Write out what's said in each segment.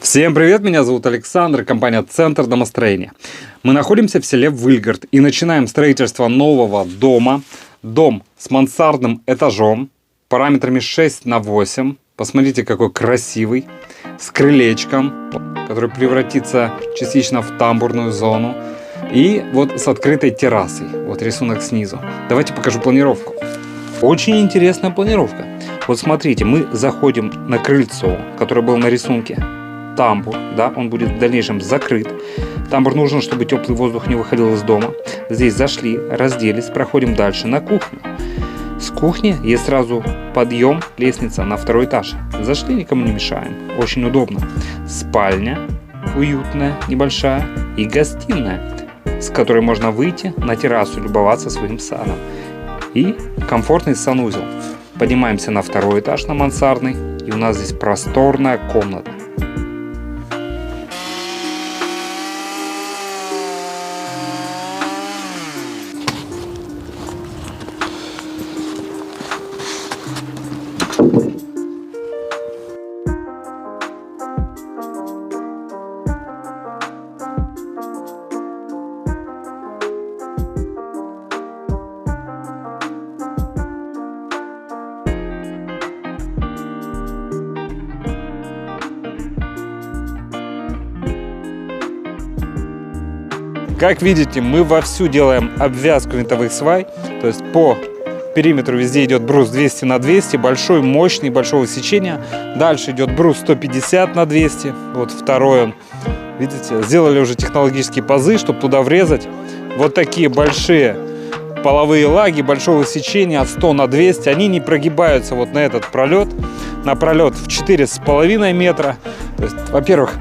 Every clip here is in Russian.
Всем привет, меня зовут Александр, компания «Центр домостроения». Мы находимся в селе Выльгард и начинаем строительство нового дома. Дом с мансардным этажом, параметрами 6×8. Посмотрите, какой красивый, с крылечком, который превратится частично в тамбурную зону. И вот с открытой террасой, вот рисунок снизу. Давайте покажу планировку. Очень интересная планировка. Вот смотрите, мы заходим на крыльцо, которое было на рисунке. Тамбур, да, он будет в дальнейшем закрыт. Тамбур нужен, чтобы теплый воздух не выходил из дома. Здесь зашли, разделись, проходим дальше на кухню. С кухни есть сразу подъем, лестница на второй этаж. Зашли, никому не мешаем. Очень удобно. Спальня уютная, небольшая, и гостиная, с которой можно выйти на террасу, любоваться своим садом. И комфортный санузел. Поднимаемся на второй этаж, на мансардный, и у нас здесь просторная комната. Как видите, мы вовсю делаем обвязку винтовых свай, то есть по периметру везде идет брус 200×200, большой, мощный, большого сечения. Дальше идет брус 150×200, вот второй он. Видите, сделали уже технологические пазы, чтобы туда врезать вот такие большие половые лаги большого сечения от 100×200. Они не прогибаются вот на этот пролет, на пролет в 4,5 метра. То есть, во-первых,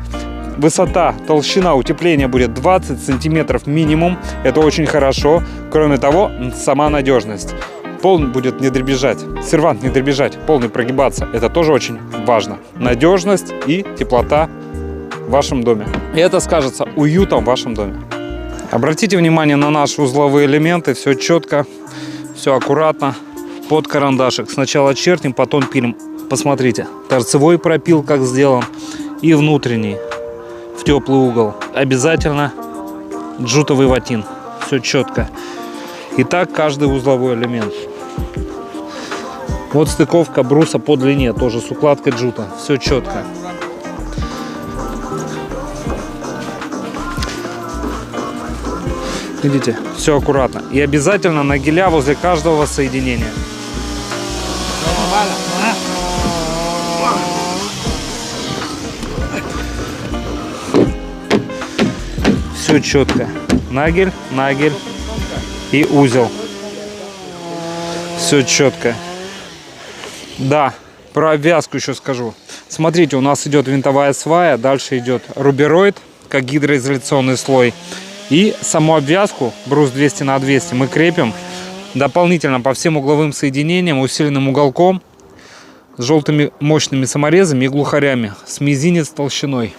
высота, толщина утепления будет 20 сантиметров минимум. Это очень хорошо. Кроме того, сама надежность. Пол будет не дребезжать, сервант не дребезжать, пол не прогибаться. Это тоже очень важно. Надежность и теплота в вашем доме. И это скажется уютом в вашем доме. Обратите внимание на наши узловые элементы. Все четко, все аккуратно. Под карандашик. Сначала чертим, потом пилим. Посмотрите, торцевой пропил как сделан. И внутренний. В теплый угол. Обязательно джутовый ватин. Все четко. И так каждый узловой элемент. Вот стыковка бруса по длине. Тоже с укладкой джута. Все четко. Видите? Все аккуратно. И обязательно нагиля возле каждого соединения. Все четко. Нагель, нагель и узел. Все четко. Да, про обвязку еще скажу. Смотрите, у нас идет винтовая свая, дальше идет рубероид, как гидроизоляционный слой. И саму обвязку, брус 200×200, мы крепим дополнительно по всем угловым соединениям, усиленным уголком, с желтыми мощными саморезами и глухарями, с мизинец толщиной.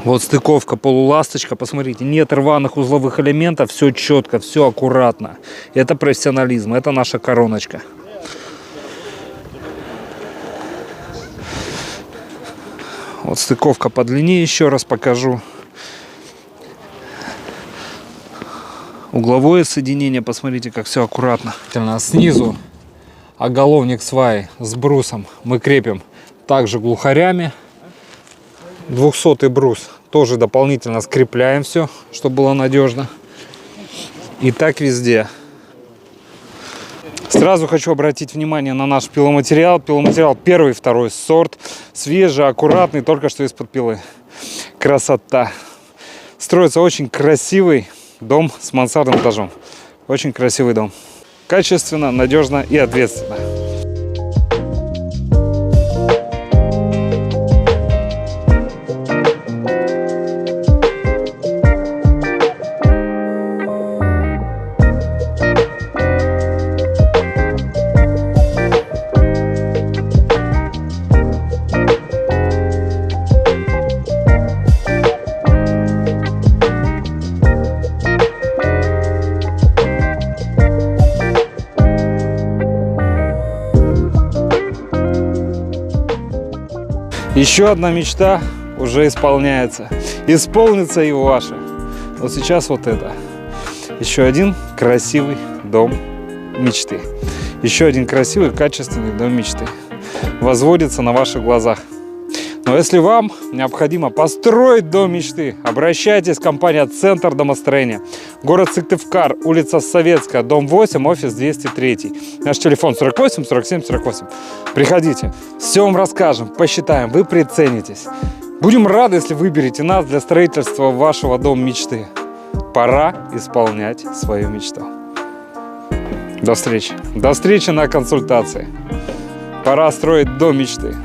Вот стыковка, полуласточка, посмотрите, нет рваных узловых элементов, все четко, все аккуратно. Это профессионализм, это наша короночка. Вот стыковка по длине, еще раз покажу. Угловое соединение, посмотрите, как все аккуратно. Снизу оголовник сваи с брусом мы крепим также глухарями. 200-й брус тоже дополнительно скрепляем все, чтобы было надежно. И так везде. Сразу хочу обратить внимание на наш пиломатериал. Пиломатериал первый, второй сорт. Свежий, аккуратный, только что из-под пилы. Красота. Строится очень красивый дом с мансардным этажом. Очень красивый дом. Качественно, надежно и ответственно. Еще одна мечта уже исполняется. Исполнится и ваша. Вот сейчас вот это. Еще один красивый дом мечты. Еще один красивый, качественный дом мечты возводится на ваших глазах. Но если вам необходимо построить дом мечты, обращайтесь в компанию «Центр домостроения». Город Сыктывкар, улица Советская, дом 8, офис 203. Наш телефон 48 47 48. Приходите, все вам расскажем, посчитаем, вы приценитесь. Будем рады, если выберете нас для строительства вашего дома мечты. Пора исполнять свою мечту. До встречи. До встречи на консультации. Пора строить дом мечты.